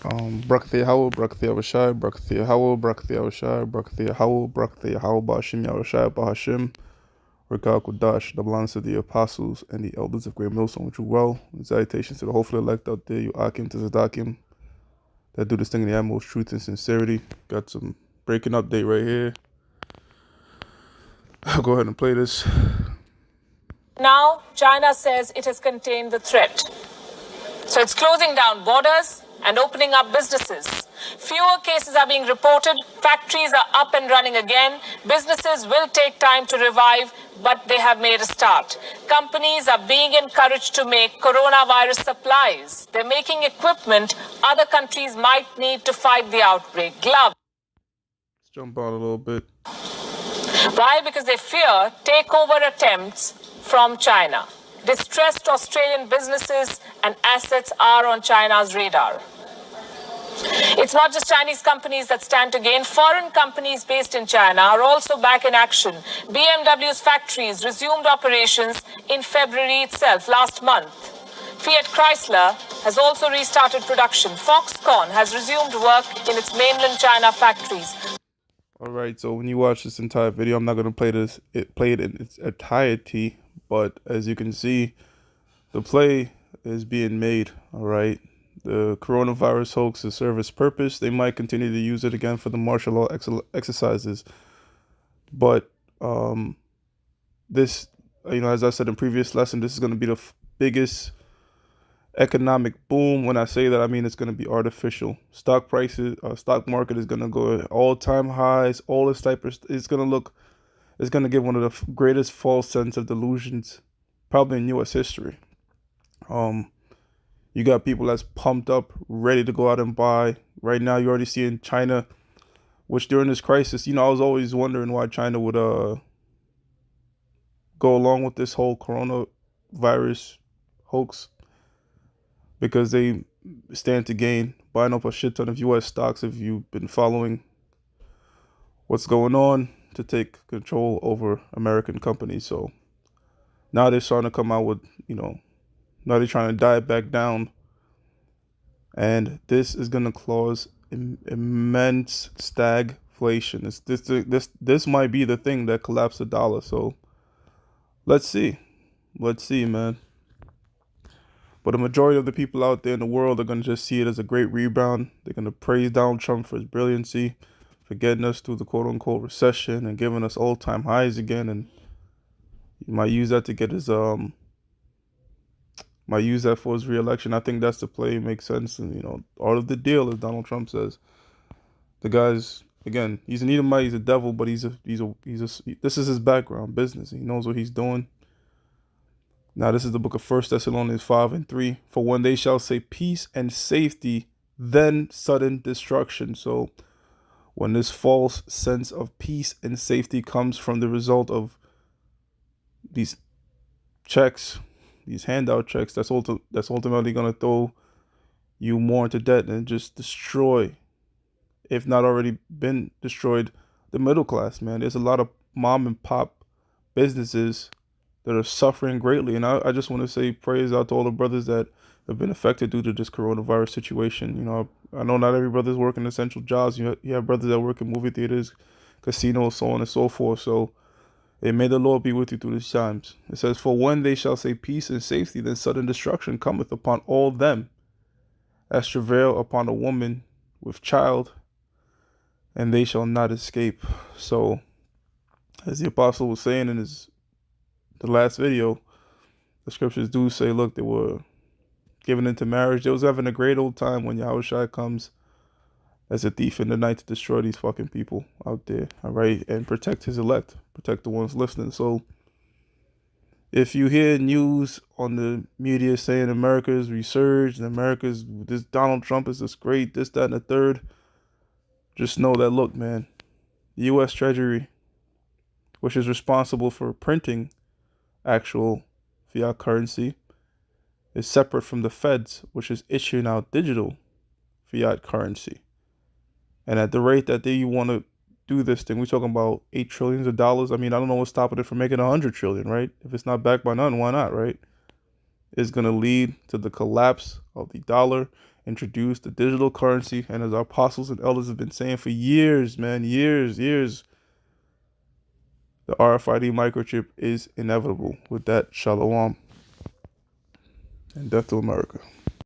Brakathia Howell, Brakathia Avashai, Brakathia Howell, Brakathia Avashai, Brakathia Howell, Brakathia Howell, Bashim Yahushai, Bahashim, Rekah Kodash, the balance of the apostles and the elders of Great Millstone, which you well. Salutations to the hopefully elect out there, you Akim to Zadakim, that do this thing in the utmost truth and sincerity. Got some breaking update right here. I'll go ahead and play this. Now, China says it has contained the threat. So it's closing down borders and opening up businesses. Fewer cases are being reported. Factories are up and running again. Businesses will take time to revive, but they have made a start. Companies are being encouraged to make coronavirus supplies. They're making equipment other countries might need to fight the outbreak. Gloves. Let's jump on a little bit. Why? Because they fear takeover attempts from China. Distressed Australian businesses and assets are on China's radar. It's not just Chinese companies that stand to gain. Foreign companies based in China are also back in action. BMW's factories resumed operations in February itself, last month. Fiat Chrysler has also restarted production. Foxconn has resumed work in its mainland China factories. All right, so when you watch this entire video, I'm not going to play it in its entirety, but as you can see, the play is being made. All right, the coronavirus hoax has served its purpose. They might continue to use it again for the martial law exercises, but this, as I said in previous lesson, this is going to be the biggest economic boom. When I say that, I mean it's going to be artificial. Stock prices, stock market is going to go all-time highs. All this type of, it's going to give one of the greatest false sense of delusions probably in U.S. history. You got people that's pumped up, ready to go out and buy. Right now, you already see in China, which during this crisis, I was always wondering why China would go along with this whole coronavirus hoax, because they stand to gain buying up a shit ton of U.S. stocks if you've been following what's going on to take control over American companies. So now they're starting to come out with, now they're trying to diet back down. And this is going to cause immense stagflation. This might be the thing that collapsed the dollar. So let's see, man. But the majority of the people out there in the world are going to just see it as a great rebound. They're going to praise Donald Trump for his brilliancy, for getting us through the quote-unquote recession and giving us all-time highs again. And he might use that to get his might use that for his re-election. I think that's the play. It makes sense. And all of the deal, as Donald Trump says, the guy's, again, he's an Edomite, he's a devil, but this is his background, business. He knows what he's doing. Now, this is the book of 1 Thessalonians 5:3. For when they shall say peace and safety, then sudden destruction. So when this false sense of peace and safety comes from the result of these checks, these handout checks, that's ultimately going to throw you more into debt and just destroy, if not already been destroyed, the middle class, man. There's a lot of mom and pop businesses that are suffering greatly. And I just want to say praise out to all the brothers that have been affected due to this coronavirus situation. I know not every brother's working essential jobs. You have brothers that work in movie theaters, casinos, so on and so forth. So may the Lord be with you through these times. It says, for when they shall say peace and safety, then sudden destruction cometh upon all them as travail upon a woman with child, and they shall not escape. So as the apostle was saying in the last video, the scriptures do say, look, they were given into marriage. They was having a great old time when Yahushua comes as a thief in the night to destroy these fucking people out there, all right, and protect his elect, protect the ones listening. So if you hear news on the media saying America's resurged and this Donald Trump is this great, this, that, and the third, just know that, look, man, the U.S. Treasury, which is responsible for printing actual fiat currency, is separate from the Feds, which is issuing out digital fiat currency. And at the rate that they want to do this thing, we're talking about $8 trillion. I mean, I don't know what's stopping it from making 100 trillion, right? If it's not backed by none, why not, right? It's going to lead to the collapse of the dollar. introduce the digital currency. And as our apostles and elders have been saying for years, man, years, the RFID microchip is inevitable. With that, shalom and death to America.